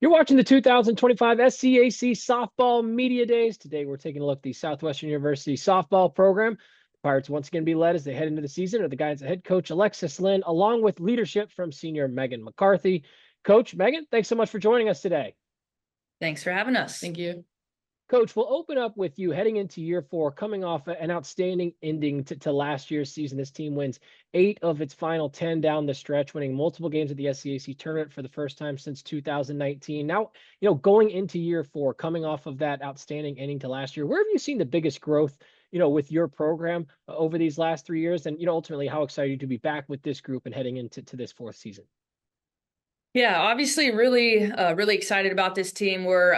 You're watching the 2025 SCAC Softball Media Days. Today, we're taking a look at the Southwestern University softball program. The Pirates once again be led as they head into the season are the guidance of head coach Alexis Lynn, along with leadership from senior Meghan McCarthy. Coach Meghan, thanks so much for joining us today. Thanks for having us. Thank you. Coach, we'll open up with you heading into year 4, coming off an outstanding ending to last year's season. This team wins 8 of its final 10 down the stretch, winning multiple games at the SCAC tournament for the first time since 2019. Now, going into year 4, coming off of that outstanding ending to last year, where have you seen the biggest growth, with your program over these last 3 years? And, ultimately, how excited are you to be back with this group and heading into this 4th season? Yeah, obviously really excited about this team. We're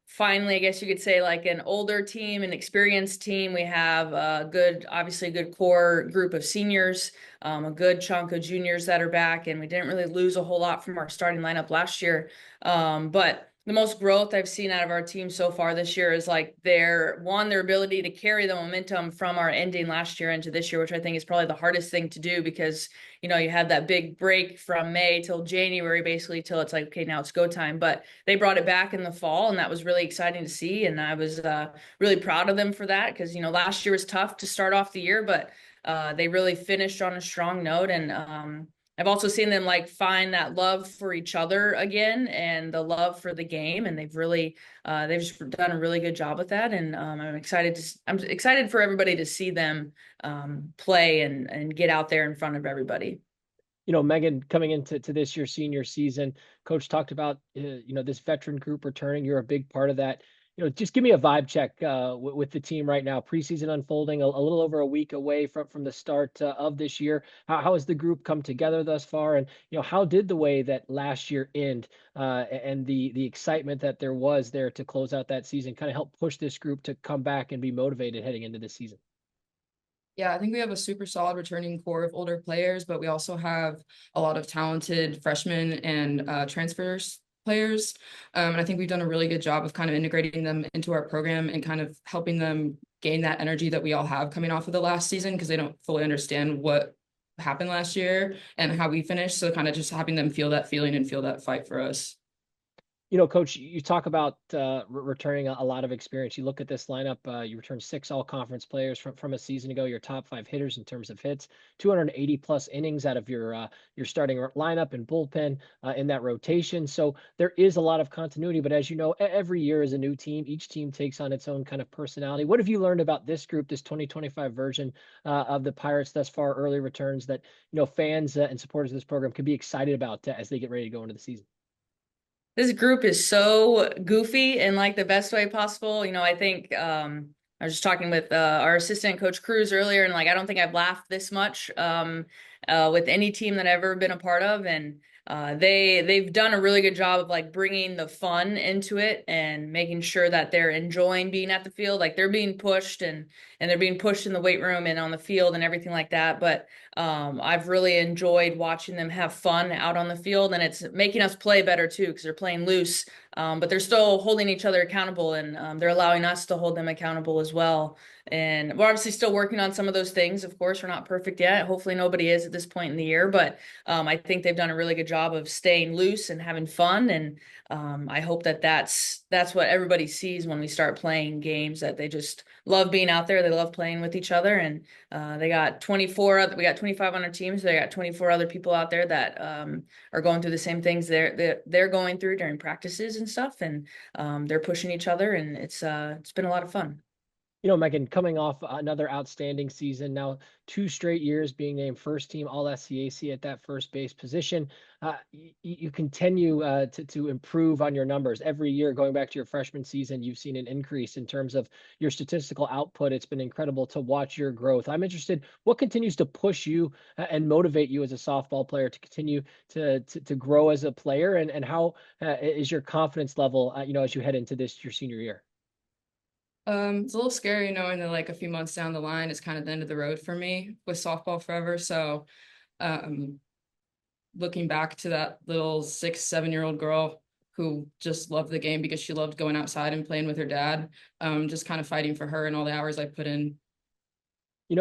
finally, I guess you could say, like an older team, an experienced team. We have obviously a good core group of seniors, a good chunk of juniors that are back, and we didn't really lose a whole lot from our starting lineup last year. But the most growth I've seen out of our team so far this year is like their ability to carry the momentum from our ending last year into this year, which I think is probably the hardest thing to do because, you had that big break from May till January, basically till it's like, okay, now it's go time. But they brought it back in the fall, and that was really exciting to see. And I was really proud of them for that because, last year was tough to start off the year, but they really finished on a strong note. And I've also seen them like find that love for each other again and the love for the game, and they've just done a really good job with that. And I'm excited for everybody to see them play and get out there in front of everybody. Meghan, coming into this year's senior season, Coach talked about this veteran group returning. You're a big part of that. Just give me a vibe check with the team right now. Preseason unfolding a little over a week away from the start of this year. How has the group come together thus far? And how did the way that last year end and the excitement that there was there to close out that season kind of help push this group to come back and be motivated heading into this season? Yeah, I think we have a super solid returning core of older players, but we also have a lot of talented freshmen and transfers players. And I think we've done a really good job of kind of integrating them into our program and kind of helping them gain that energy that we all have coming off of the last season because they don't fully understand what happened last year and how we finished. So kind of just having them feel that feeling and feel that fight for us. Coach, you talk about returning a lot of experience. You look at this lineup, you returned 6 all-conference players from a season ago, your top 5 hitters in terms of hits, 280 plus innings out of your starting lineup and bullpen in that rotation. So there is a lot of continuity, but as you know, every year is a new team. Each team takes on its own kind of personality. What have you learned about this group, this 2025 version of the Pirates thus far, early returns that, fans and supporters of this program could be excited about as they get ready to go into the season? This group is so goofy in like the best way possible. I think I was just talking with our assistant coach Cruz earlier, and like I don't think I've laughed this much with any team that I've ever been a part of. And they've done a really good job of like bringing the fun into it and making sure that they're enjoying being at the field. Like they're being pushed and they're being pushed in the weight room and on the field and everything like that. But I've really enjoyed watching them have fun out on the field, and it's making us play better too because they're playing loose, but they're still holding each other accountable, and they're allowing us to hold them accountable as well. And we're obviously still working on some of those things. Of course, we're not perfect yet. Hopefully nobody is at this point in the year, but I think they've done a really good job of staying loose and having fun. And I hope that that's what everybody sees when we start playing games, that they just love being out there. They love playing with each other. And we got 25 on our team, so they got 24 other people out there that are going through the same things they're going through during practices and stuff. And they're pushing each other, and it's been a lot of fun. Meghan, coming off another outstanding season, now 2 straight years being named first team All SCAC at that first base position. You continue to improve on your numbers every year. Going back to your freshman season, you've seen an increase in terms of your statistical output. It's been incredible to watch your growth. I'm interested, what continues to push you and motivate you as a softball player to continue to grow as a player, and how is your confidence level, as you head into your senior year? It's a little scary knowing that like a few months down the line is kind of the end of the road for me with softball forever. So looking back to that little 6-7-year-old girl who just loved the game because she loved going outside and playing with her dad, just kind of fighting for her and all the hours I put in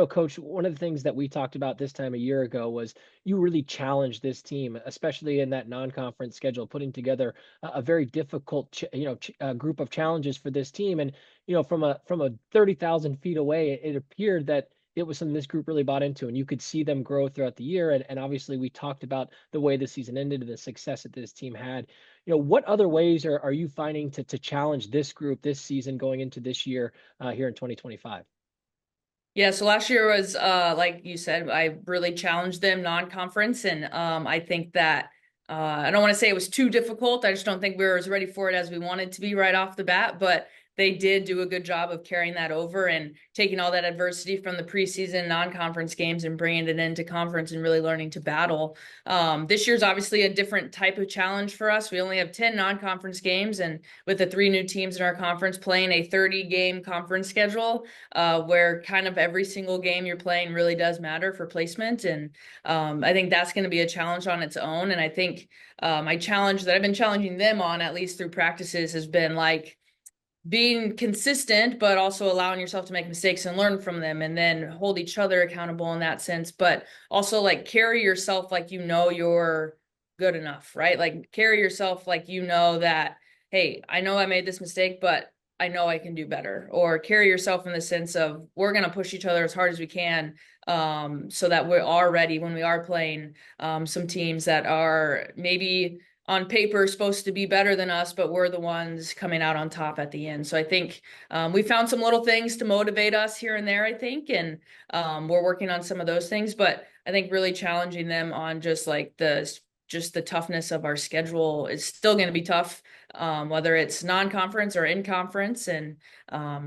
Coach, one of the things that we talked about this time a year ago was you really challenged this team, especially in that non-conference schedule, putting together a very difficult, group of challenges for this team. And from a 30,000 feet away, it appeared that it was something this group really bought into, and you could see them grow throughout the year. And obviously, we talked about the way the season ended and the success that this team had. What other ways are you finding to challenge this group this season going into this year here in 2025? Yeah, so last year was like you said, I really challenged them non-conference, and I think that I don't want to say it was too difficult. I just don't think we were as ready for it as we wanted to be right off the bat, but they did do a good job of carrying that over and taking all that adversity from the preseason non-conference games and bringing it into conference and really learning to battle. This year's obviously a different type of challenge for us. We only have 10 non-conference games, and with the 3 new teams in our conference playing a 30-game conference schedule, where kind of every single game you're playing really does matter for placement. And I think that's going to be a challenge on its own. And I think my challenge that I've been challenging them on, at least through practices, has been like being consistent, but also allowing yourself to make mistakes and learn from them, and then hold each other accountable in that sense. But also like carry yourself like you're good enough, right? Like carry yourself like that, hey, I know I made this mistake, but I know I can do better. Or carry yourself in the sense of we're going to push each other as hard as we can, so that we are ready when we are playing some teams that are maybe on paper supposed to be better than us, but we're the ones coming out on top at the end. So I think we found some little things to motivate us here and there, I think, and we're working on some of those things. But I think really challenging them on just the toughness of our schedule is still going to be tough, whether it's non-conference or in conference. And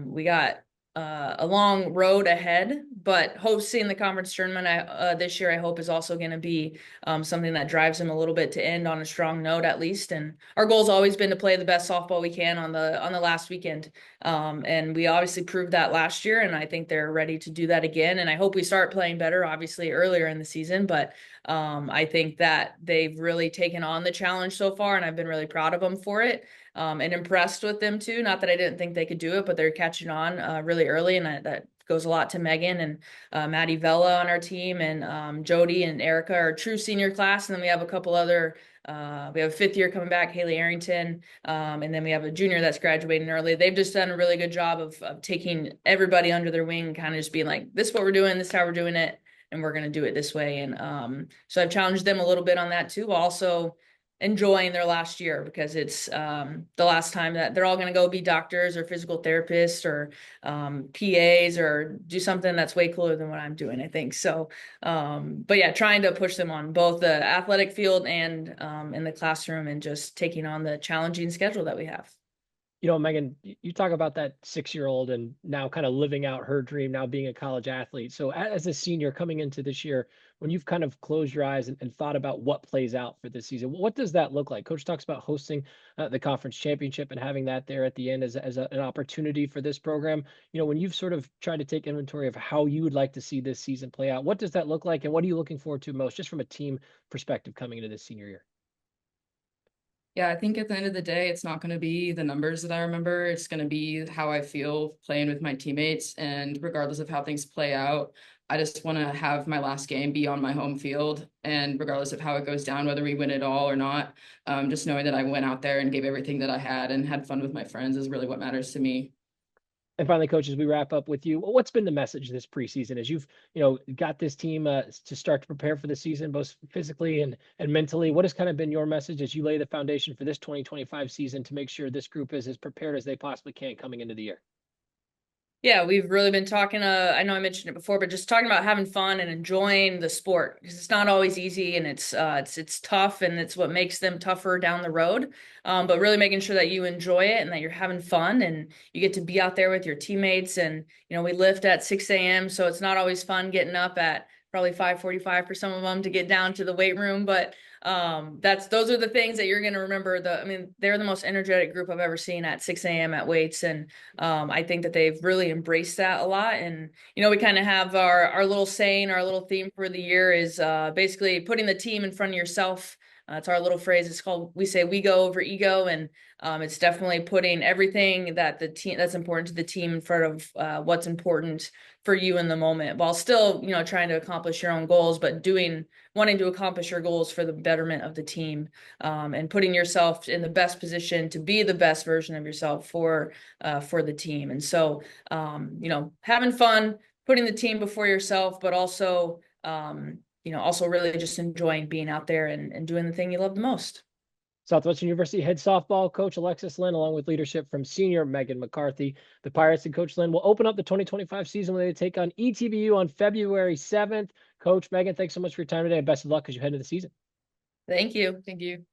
we got a long road ahead, but hosting the conference tournament this year, I hope, is also going to be something that drives them a little bit to end on a strong note, at least. And our goal's always been to play the best softball we can on the last weekend, and we obviously proved that last year, and I think they're ready to do that again. And I hope we start playing better, obviously, earlier in the season, but I think that they've really taken on the challenge so far, and I've been really proud of them for it. And impressed with them too. Not that I didn't think they could do it, but they're catching on really early, and that goes a lot to Megan and Maddie Vella on our team, and Jody and Erica are true senior class, and then we have a couple other. We have a 5th year coming back, Haley Arrington, and then we have a junior that's graduating early. They've just done a really good job of taking everybody under their wing, kind of just being like, this is what we're doing, this is how we're doing it, and we're going to do it this way. And so I've challenged them a little bit on that too. Also enjoying their last year, because it's the last time that they're all going to go be doctors or physical therapists or PAs or do something that's way cooler than what I'm doing, I think. So, but yeah, trying to push them on both the athletic field and in the classroom, and just taking on the challenging schedule that we have. Megan, you talk about that 6-year-old and now kind of living out her dream, now being a college athlete. So as a senior coming into this year, when you've kind of closed your eyes and thought about what plays out for this season, what does that look like? Coach talks about hosting the conference championship and having that there at the end as an opportunity for this program. When you've sort of tried to take inventory of how you would like to see this season play out, what does that look like? And what are you looking forward to most, just from a team perspective coming into this senior year? Yeah, I think at the end of the day, it's not going to be the numbers that I remember. It's going to be how I feel playing with my teammates. And regardless of how things play out, I just want to have my last game be on my home field. And regardless of how it goes down, whether we win it all or not, just knowing that I went out there and gave everything that I had and had fun with my friends is really what matters to me. And finally, Coach, as we wrap up with you, what's been the message this preseason as you've, got this team to start to prepare for the season, both physically and mentally? What has kind of been your message as you lay the foundation for this 2025 season to make sure this group is as prepared as they possibly can coming into the year? Yeah, we've really been talking, I know I mentioned it before, but just talking about having fun and enjoying the sport, because it's not always easy, and it's tough, and it's what makes them tougher down the road. But really making sure that you enjoy it and that you're having fun and you get to be out there with your teammates. And, we lift at 6 a.m. So it's not always fun getting up at probably 5:45 for some of them to get down to the weight room. But those are the things that you're going to remember. They're the most energetic group I've ever seen at 6 a.m. at weights. And I think that they've really embraced that a lot. And, we kind of have our little saying, our little theme for the year is basically putting the team in front of yourself. It's our little phrase. It's called, we say we go over ego, and it's definitely putting everything that the team that's important to the team in front of what's important for you in the moment, while still, you know, trying to accomplish your own goals, but wanting to accomplish your goals for the betterment of the team, and putting yourself in the best position to be the best version of yourself for the team. And so, you know, having fun, putting the team before yourself, but also, you know, also really just enjoying being out there and doing the thing you love the most. Southwestern University head softball coach Alexis Lynn, along with leadership from senior Meghan McCarthy. The Pirates and Coach Lynn will open up the 2025 season when they take on ETBU on February 7th. Coach Meghan, thanks so much for your time today, and best of luck as you head into the season. Thank you. Thank you.